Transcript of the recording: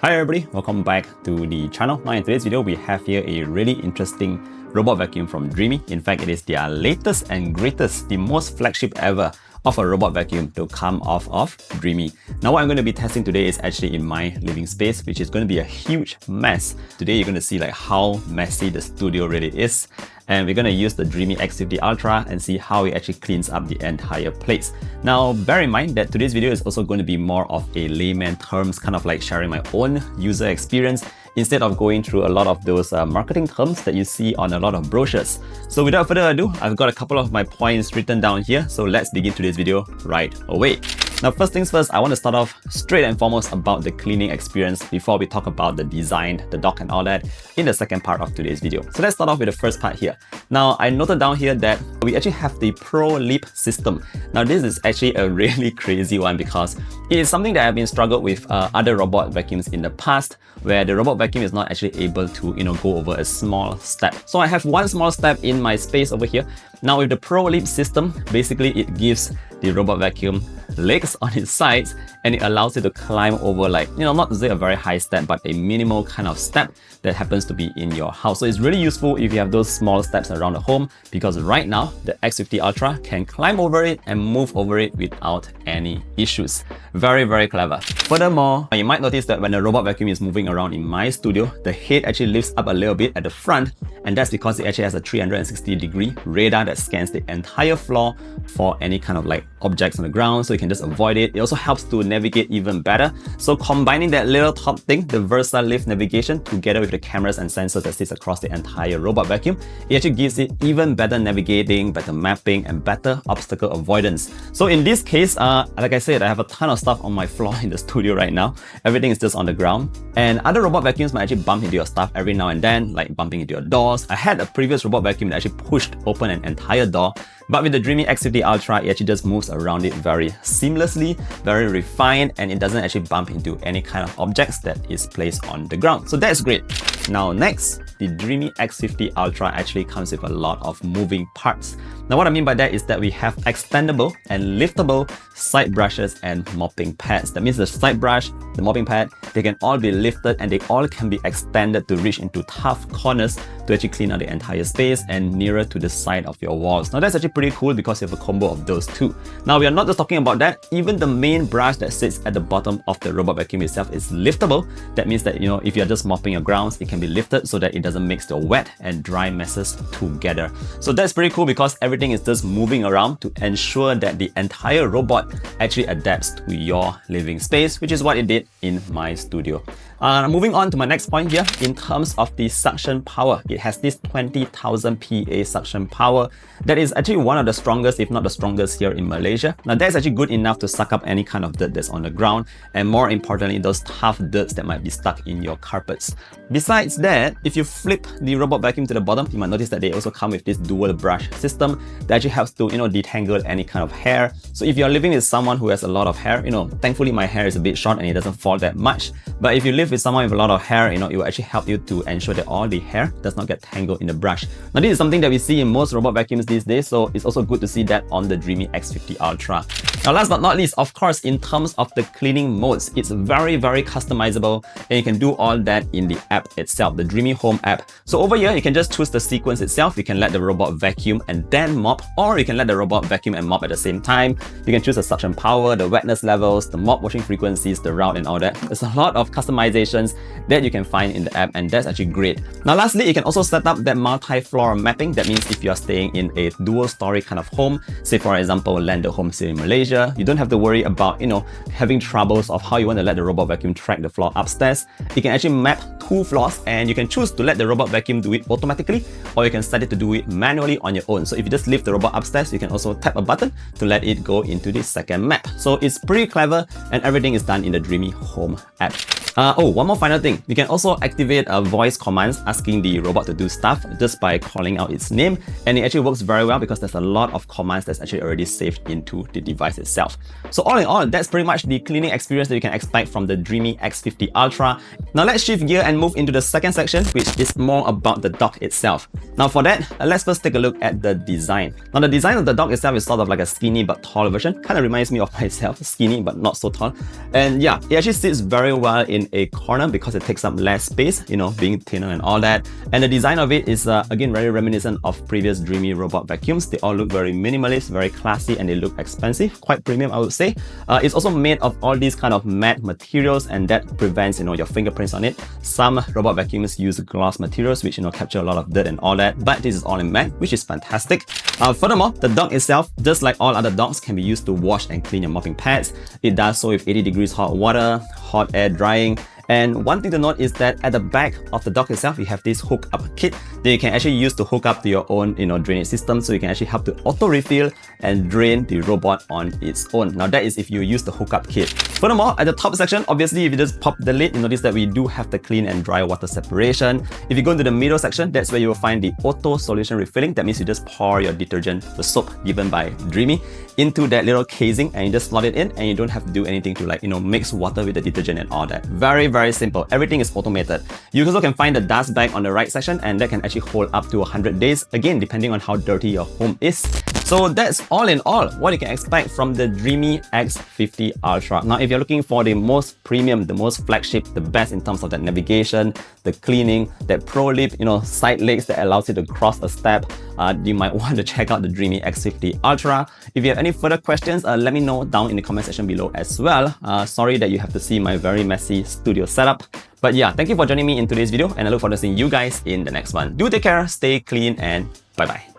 Hi everybody, welcome back to the channel. Now in today's video, we have here a really interesting robot vacuum from Dreame. In fact, it is their latest and greatest, the most flagship ever of a robot vacuum to come off of Dreame. Now what I'm going to be testing today is actually in my living space, which is going to be a huge mess. Today you're going to see like how messy the studio really is. And we're going to use the Dreame X50 Ultra and see how it actually cleans up the entire place. Now, bear in mind that today's video is also going to be more of a layman terms, kind of like sharing my own user experience instead of going through a lot of those marketing terms that you see on a lot of brochures. So without further ado, I've got a couple of my points written down here. So let's begin today's video right away. Now, first things first, I want to start off straight and foremost about the cleaning experience before we talk about the design, the dock and all that in the second part of today's video. So let's start off with the first part here. Now, I noted down here that we actually have the Pro Leap system. Now, this is actually a really crazy one because it is something that I've been struggled with other robot vacuums in the past, where the robot vacuum is not actually able to, go over a small step. So I have one small step in my space over here. Now with the Pro Leap system, basically it gives the robot vacuum legs on its sides and it allows it to climb over like, not to say a very high step, but a minimal kind of step that happens to be in your house. So it's really useful if you have those small steps around the home, because right now the X50 Ultra can climb over it and move over it without any issues. Very, very clever. Furthermore, you might notice that when the robot vacuum is moving around in my studio, the head actually lifts up a little bit at the front, and that's because it actually has a 360-degree radar that scans the entire floor for any kind of like objects on the ground, so you can just avoid it. It also helps to navigate even better. So combining that little top thing, the Versa Lift navigation, together with the cameras and sensors that sits across the entire robot vacuum, it actually gives it even better navigating, better mapping, and better obstacle avoidance. So in this case, like I said, I have a ton of stuff on my floor in the studio right now. Everything is just on the ground. And other robot vacuums might actually bump into your stuff every now and then, like bumping into your doors. I had a previous robot vacuum that actually pushed open an entire door. But with the Dreame X50 Ultra, it actually just moves around it very seamlessly, very refined, and it doesn't actually bump into any kind of objects that is placed on the ground. So that's great. Now next, the Dreame X50 Ultra actually comes with a lot of moving parts. Now what I mean by that is that we have extendable and liftable side brushes and mopping pads. That means the side brush, the mopping pad, they can all be lifted and they all can be extended to reach into tough corners to actually clean out the entire space and nearer to the side of your walls. Now that's actually pretty cool because you have a combo of those two. Now we are not just talking about that, even the main brush that sits at the bottom of the robot vacuum itself is liftable. That means that, if you're just mopping your grounds, it can be lifted so that it doesn't mix the wet and dry messes together. So that's pretty cool because everything is just moving around to ensure that the entire robot actually adapts to your living space, which is what it did in my studio. Moving on to my next point here, in terms of the suction power, it has this 20,000 PA suction power that is actually one of the strongest, if not the strongest, here in Malaysia. Now that's actually good enough to suck up any kind of dirt that's on the ground, and more importantly, those tough dirts that might be stuck in your carpets. Besides that, if you flip the robot vacuum to the bottom, you might notice that they also come with this dual brush system that actually helps to, detangle any kind of hair. So if you're living with someone who has a lot of hair, thankfully my hair is a bit short and it doesn't fall that much. But if you live with someone with a lot of hair, it will actually help you to ensure that all the hair does not get tangled in the brush. Now this is something that we see in most robot vacuums these days, so it's also good to see that on the Dreame X50 Ultra. Now last but not least, of course, in terms of the cleaning modes, it's very, very customizable and you can do all that in the app itself, the Dreame Home app. So over here, you can just choose the sequence itself. You can let the robot vacuum and then mop, or you can let the robot vacuum and mop at the same time. You can choose the suction power, the wetness levels, the mop washing frequencies, the route, and all that. There's a lot of customizations that you can find in the app, and that's actually great. Now lastly, you can also set up that multi-floor mapping. That means if you're staying in a dual story kind of home, say for example landed homes here in Malaysia, you don't have to worry about having troubles of how you want to let the robot vacuum track the floor upstairs. You can actually map 2 floors and you can choose to let the robot vacuum do it automatically, or you can set it to do it manually on your own. So if you just leave the robot upstairs, you can also tap a button to let it go into the second map. So it's pretty clever and everything is done in the Dreame Home app. One more final thing. You can also activate voice commands asking the robot to do stuff just by calling out its name, and it actually works very well because there's a lot of commands that's actually already saved into the device itself. So all in all, that's pretty much the cleaning experience that you can expect from the Dreame X50 Ultra. Now let's shift gear and move into the second section, which is more about the dock itself. Now for that, let's first take a look at the design. Now the design of the dock itself is sort of like a skinny but tall version. Kind of reminds me of myself, skinny but not so tall. And yeah, it actually sits very well in in a corner because it takes up less space, you know, being thinner and all that. And the design of it is again very reminiscent of previous Dreame robot vacuums. They all look very minimalist, very classy, and they look expensive, quite premium I would say. It's also made of all these kind of matte materials, and that prevents, you know, your fingerprints on it. Some robot vacuums use gloss materials which, you know, capture a lot of dirt and all that, but this is all in matte, which is fantastic. Furthermore, the dock itself, just like all other docks, can be used to wash and clean your mopping pads. It does so with 80 degrees hot water, hot air drying. And one thing to note is that at the back of the dock itself, you have this hook-up kit that you can actually use to hook up to your own, you know, drainage system, so you can actually help to auto-refill and drain the robot on its own. Now that is if you use the hookup kit. Furthermore, at the top section, obviously if you just pop the lid, you notice that we do have the clean and dry water separation. If you go into the middle section, that's where you will find the auto solution refilling. That means you just pour your detergent, the soap given by Dreame, into that little casing and you just slot it in, and you don't have to do anything to, like, you know, mix water with the detergent and all that. Very simple. Everything is automated. You also can find the dust bag on the right section, and that can actually hold up to 100 days, again depending on how dirty your home is. So that's all in all what you can expect from the Dreame X50 Ultra. Now if you're looking for the most premium, the most flagship, the best in terms of that navigation, the cleaning, that pro lip, you know, side legs that allows you to cross a step, you might want to check out the Dreame X50 Ultra. If you have any further questions, let me know down in the comment section below as well. Sorry that you have to see my very messy studio setup. But yeah, thank you for joining me in today's video, and I look forward to seeing you guys in the next one. Do take care, stay clean, and bye-bye.